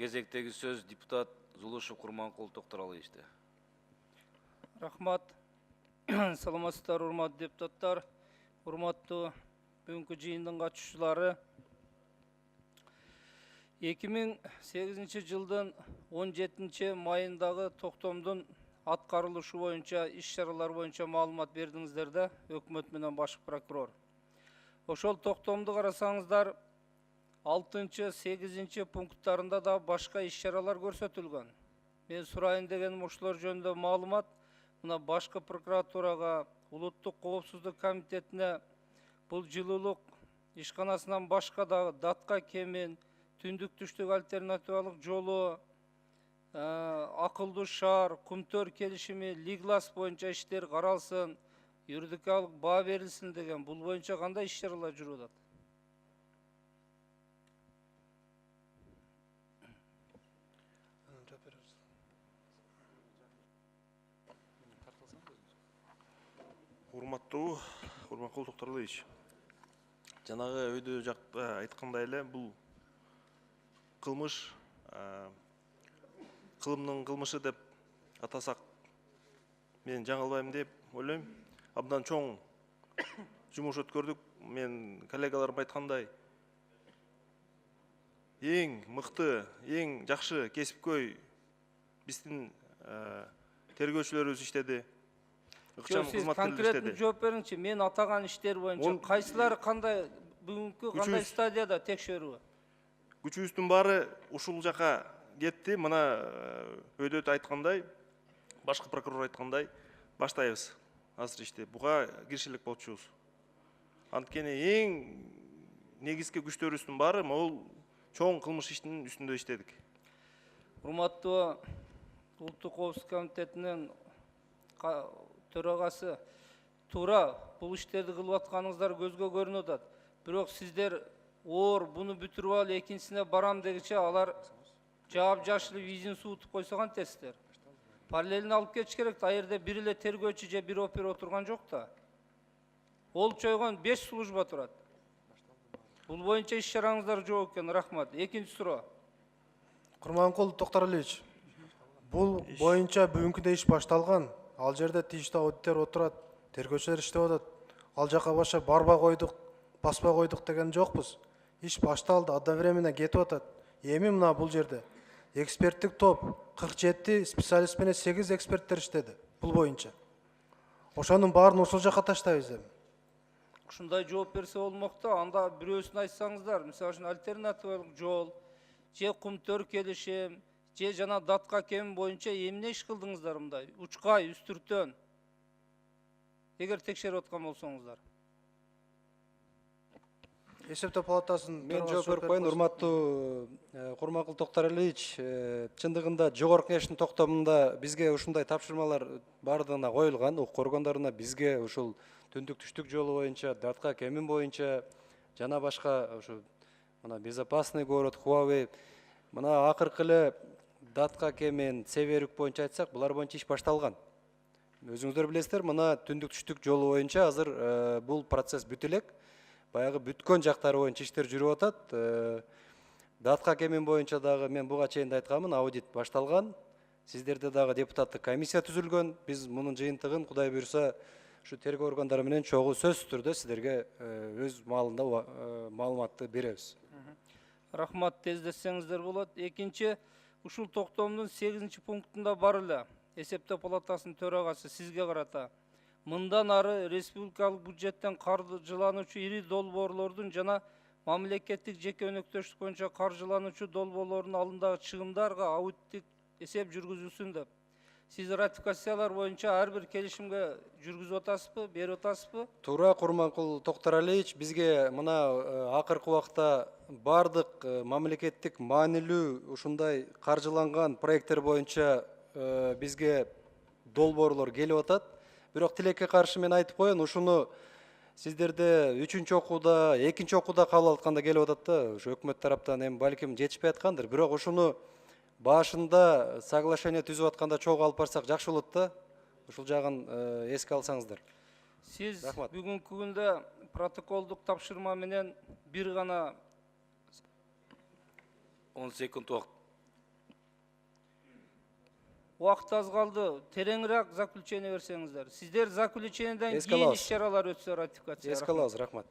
кезектеги сөз депутат Зулушев Курманкул Токтуралыевичте. Рахмат. Саламатсыздар, урматтуу депутаттар, урматтуу бүгүнкү жыйындын катышуучулары. 2008 жылдын 17 майындагы токтомдун аткарылышы боюнча иш-чаралар боюнча маалымат бердиңиздер да, өкмөт менен баш прокурор. Ошол токтомду карасаңыздар, 6-8 пункттарында да башка иш-чаралар көрсөтүлгөн. Мен сурайын дегеним ошолор жөнүндө маалымат мына башкы прокуратурага, Улуттук коопсуздук комитетине бул жылуулук ишканасынан башка да датка кемин, түндүк түштүк альтернативалык жолу, акылдуу шаар, Кумтөр келишими, Лиглас боюнча иштер каралсын, юридикалык баа берилсин деген бул боюнча кандай иш-чаралар жүрүп атат? Урматтуу Курманкул Токтуралыевич, жанагы өйдө жакта айткандай эле бул кылмыш кылымдын кылмышы деп атасак мен жаңылбайм деп ойлойм. Абдан чоң жумуш өткөрдүк. Мен коллегаларым айткандай эң мыкты, эң жакшы кесипкөй биздин тергөөчүлөрүбүз иштеди. Сиз конкреттүү жооп бериңчи. Мен атаган иштер боюнча кайсылары кандай бүгүнкү кандай стадияда текшерүү? Күчүбүздүн баары ушул жака кетти. Мына өйдөтө айткандай, башкы прокурор айткандай, баштайбыз азыр ишти. Буга кириши элек болчубуз. Анткени эң негизги күчтөрүбүздүн баары могул чоң кылмыш иштин үстүндө иштедик. Урматтуу Улуттук коопсуздук комитетинин төрагасы, туура бул иштерди кылып атканыңыздар көзгө көрүнүп атат. Бирок сиздер оор буну бүтүрүп алып экинчисине барам дегиче алар жаап жашылып изин суутуп койсо кантесиздер? Параллелин алып кетиш керек. Ал жерде бир эле тергөөчү же бир опер отурган жок да. Ол чойгон 5 служба турат. Бул боюнча иш-чараңыздар жок экен. Рахмат. Экинчи суроо. Курманкул Токтуралыевич, бул боюнча бүгүнкү иш башталган. Ал жерде тийиштүү аудиттер отурат, тергөөчүлөр иштеп атат. Ал жака баша барба койдук, баспа койдук деген жокпуз. Иш башталды, одновременно кетип атат. Эми мына бул жерде эксперттик топ 47 специалист менен 8 эксперттер иштеди бул боюнча. Ошонун баарын ушул жака таштайбыз эми. Ушундай жооп берсе болмок да, анда бирөөсүн айтсаңыздар, мисалы үчүн альтернативалык жол, же Кумтөр келишим, же жана датка кем боюнча эмне иш кылдыңыздар мындай? Учкай, үстүртөн. Эгер текшерип аткан болсоңуздар. Эсептөө палатасынын мен жооп берип коеюн. Урматтуу Курманкул Токтуралыевич, чындыгында жогорку кеңештин токтомунда бизге ушундай тапшырмалар бардыгына коюлган. Укук коргондоруна бизге ушул түндүк түштүк жолу боюнча, датка кемин боюнча жана башка ушу мына безопасный город, Хуавей, мына акыркы эле датка кемин, Северюк боюнча айтсак, булар боюнча иш башталган. Өзүңүздөр билесиздер, мына түндүк түштүк жолу боюнча азыр бул процесс бүтө элек. Баягы бүткөн жактары боюнча иштер жүрүп атат. Датка кемин боюнча дагы мен буга чейин да айтканмын, аудит башталган. Сиздерде дагы депутаттык комиссия түзүлгөн. Биз мунун жыйынтыгын Кудай буйруса ушу тергөө органдары менен чогуу сөзсүз түрдө сиздерге өз маалында маалыматты беребиз. Рахмат, тездетсеңиздер болот. Экинчи, ушул токтомдун 8 пунктунда бар эле эсептөө палатасынын төрагасы сизге карата мындан ары республикалык бюджеттен каржылануучу ири долбоорлордун жана мамлекеттик жеке өнөктөштүк боюнча каржылануучу долбоорлордун алымдагы чыгымдарга аудиттик эсеп жүргүзүлсүн деп. Сиз ратификациялар боюнча ар бир келишимге жүргүзүп атасызбы, берип атасызбы? Туура, Курманкул Токтуралыевич, бизге мына акыркы убакта бардык мамлекеттик маанилүү ушундай каржыланган проекттер боюнча бизге долбоорлор келип атат. Бирок тилекке каршы мен айтып коеюн, ушуну сиздерде 3-чү окууда, 2-чи окууда кабыл атканда келип атат да, ушу өкмөт тараптан эми балким жетишпей аткандыр. Бирок ушуну башында соглашение түзүп атканда чогуу алып барсак жакшы болот да. Ушул жагын эске алсаңыздар. Сиз бүгүнкү күндө протоколдук тапшырма менен бир гана 10 секунд убакыт. Убакыт аз калды. Тереңирээк заключение берсеңиздер. Сиздер заключениеден Эске кийин алабыз. иш чаралар өтсө ратификация. Эске алабыз, рахмат.